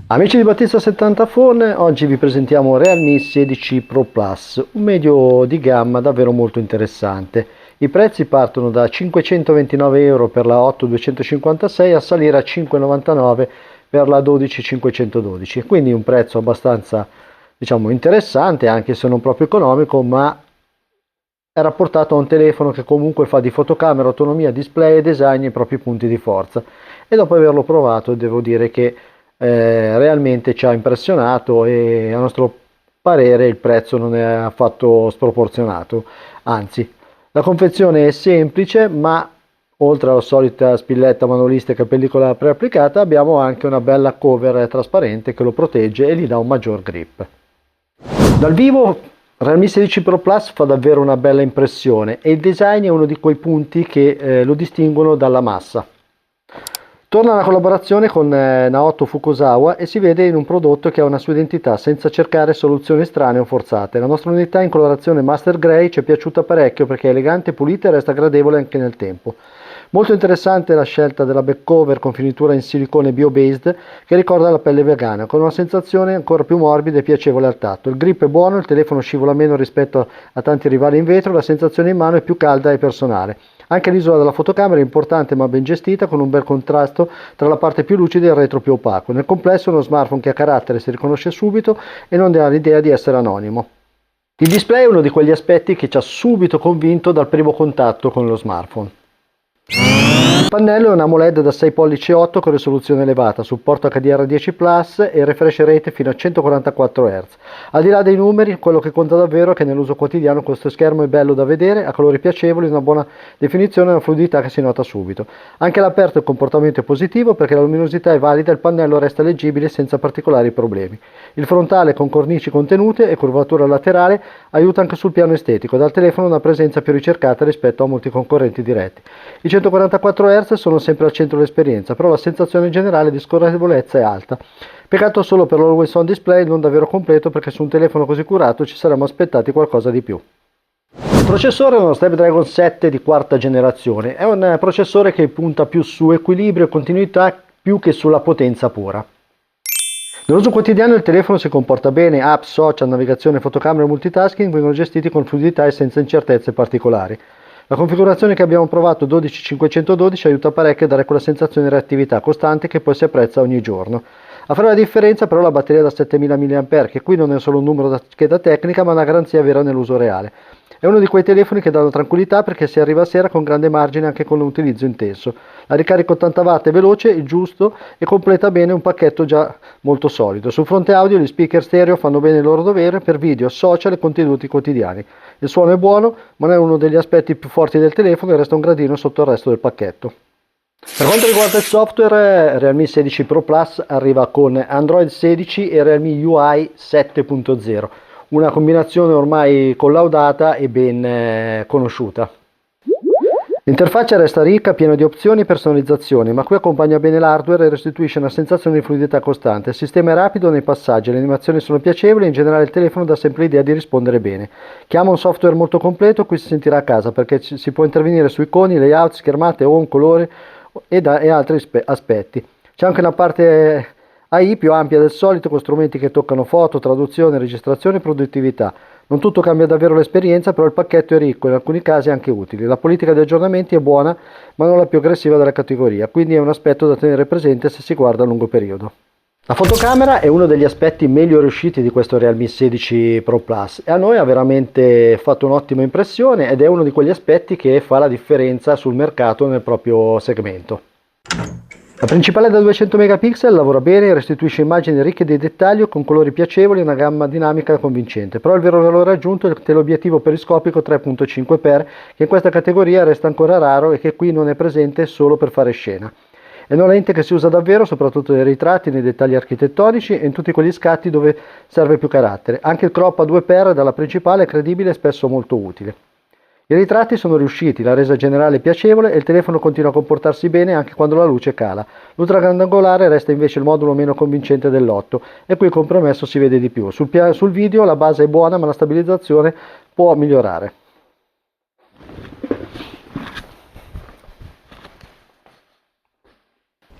Amici di Battista 70 Phone, oggi vi presentiamo Realme 16 Pro Plus, un medio di gamma davvero molto interessante. I prezzi partono da 529 euro per la 8256 a salire a 599 per la 12512, quindi un prezzo abbastanza, diciamo, interessante, anche se non proprio economico, ma è rapportato a un telefono che comunque fa di fotocamera, autonomia, display e design i propri punti di forza. E dopo averlo provato devo dire che realmente ci ha impressionato, e a nostro parere il prezzo non è affatto sproporzionato, anzi la confezione è semplice, ma oltre alla solita spilletta manualistica e pellicola preapplicata abbiamo anche una bella cover trasparente che lo protegge e gli dà un maggior grip. Dal vivo Realme 16 Pro Plus fa davvero una bella impressione e il design è uno di quei punti che lo distinguono dalla massa. Torna la collaborazione con Naoto Fukuzawa e si vede in un prodotto che ha una sua identità senza cercare soluzioni strane o forzate. La nostra unità in colorazione Master Grey ci è piaciuta parecchio perché è elegante, pulita e resta gradevole anche nel tempo. Molto interessante la scelta della back cover con finitura in silicone bio-based che ricorda la pelle vegana, con una sensazione ancora più morbida e piacevole al tatto. Il grip è buono, il telefono scivola meno rispetto a tanti rivali in vetro, la sensazione in mano è più calda e personale. Anche l'isola della fotocamera è importante ma ben gestita, con un bel contrasto tra la parte più lucida e il retro più opaco. Nel complesso è uno smartphone che ha carattere, si riconosce subito e non dà l'idea di essere anonimo. Il display è uno di quegli aspetti che ci ha subito convinto dal primo contatto con lo smartphone. Il pannello è un AMOLED da 6 pollici 8 con risoluzione elevata, supporto HDR10 Plus e refresh rate fino a 144 Hz. Al di là dei numeri, quello che conta davvero è che nell'uso quotidiano questo schermo è bello da vedere, ha colori piacevoli, una buona definizione e una fluidità che si nota subito. Anche all'aperto il comportamento è positivo perché la luminosità è valida e il pannello resta leggibile senza particolari problemi. Il frontale con cornici contenute e curvatura laterale aiuta anche sul piano estetico, dal telefono una presenza più ricercata rispetto a molti concorrenti diretti. I 144 Hz sono sempre al centro dell'esperienza, però la sensazione generale di scorrevolezza è alta. Peccato solo per l'Always On Display non davvero completo, perché su un telefono così curato ci saremmo aspettati qualcosa di più. Il processore è uno Snapdragon 7 di quarta generazione, è un processore che punta più su equilibrio e continuità più che sulla potenza pura. Nell'uso quotidiano il telefono si comporta bene, app, social, navigazione, fotocamera e multitasking vengono gestiti con fluidità e senza incertezze particolari. La configurazione che abbiamo provato 12512 aiuta parecchio a dare quella sensazione di reattività costante che poi si apprezza ogni giorno. A fare la differenza però la batteria da 7000 mAh, che qui non è solo un numero da scheda tecnica ma una garanzia vera nell'uso reale. È uno di quei telefoni che danno tranquillità perché si arriva a sera con grande margine anche con un utilizzo intenso. La ricarica 80 watt è veloce, il giusto e completa bene un pacchetto già molto solido. Sul fronte audio gli speaker stereo fanno bene il loro dovere per video, social e contenuti quotidiani. Il suono è buono, ma non è uno degli aspetti più forti del telefono e resta un gradino sotto il resto del pacchetto. Per quanto riguarda il software, Realme 16 Pro Plus arriva con Android 16 e Realme UI 7.0, una combinazione ormai collaudata e ben conosciuta. L'interfaccia resta ricca, piena di opzioni e personalizzazioni, ma qui accompagna bene l'hardware e restituisce una sensazione di fluidità costante. Il sistema è rapido nei passaggi, le animazioni sono piacevoli e in generale il telefono dà sempre l'idea di rispondere bene. Chi ama un software molto completo qui si sentirà a casa perché si può intervenire su iconi, layout, schermate, home, colore e altri aspetti. C'è anche una parte AI più ampia del solito con strumenti che toccano foto, traduzione, registrazione e produttività. Non tutto cambia davvero l'esperienza, però il pacchetto è ricco e in alcuni casi anche utile. La politica di aggiornamenti è buona, ma non la più aggressiva della categoria, quindi è un aspetto da tenere presente se si guarda a lungo periodo. La fotocamera è uno degli aspetti meglio riusciti di questo Realme 16 Pro Plus e a noi ha veramente fatto un'ottima impressione ed è uno di quegli aspetti che fa la differenza sul mercato nel proprio segmento. La principale da 200 megapixel lavora bene, restituisce immagini ricche di dettaglio con colori piacevoli e una gamma dinamica convincente, però il vero valore aggiunto è il teleobiettivo periscopico 3.5x che in questa categoria resta ancora raro e che qui non è presente solo per fare scena. È una lente che si usa davvero soprattutto nei ritratti, nei dettagli architettonici e in tutti quegli scatti dove serve più carattere. Anche il crop a 2x dalla principale è credibile e spesso molto utile. I ritratti sono riusciti, la resa generale è piacevole e il telefono continua a comportarsi bene anche quando la luce cala. L'ultra grandangolare resta invece il modulo meno convincente dell'8 e qui il compromesso si vede di più. Sul video la base è buona ma la stabilizzazione può migliorare.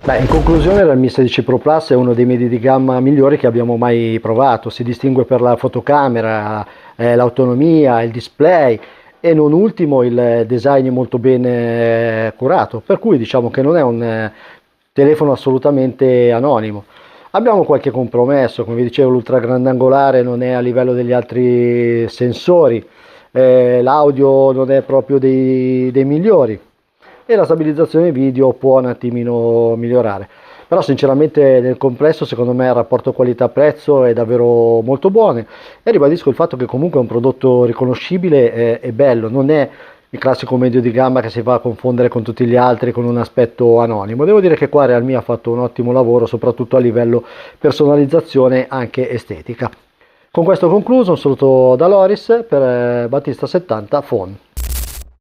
Beh, in conclusione, il Realme 16 Pro Plus è uno dei medi di gamma migliori che abbiamo mai provato. Si distingue per la fotocamera, l'autonomia, il display e non ultimo il design molto ben curato, per cui diciamo che non è un telefono assolutamente anonimo. Abbiamo qualche compromesso, come vi dicevo, l'ultra grandangolare non è a livello degli altri sensori, l'audio non è proprio dei migliori e la stabilizzazione video può un attimino migliorare. Però sinceramente nel complesso secondo me il rapporto qualità-prezzo è davvero molto buono e ribadisco il fatto che comunque è un prodotto riconoscibile e bello, non è il classico medio di gamma che si va a confondere con tutti gli altri con un aspetto anonimo. Devo dire che qua Realme ha fatto un ottimo lavoro soprattutto a livello personalizzazione anche estetica. Con questo ho concluso, un saluto da Loris per Battista70 Phone.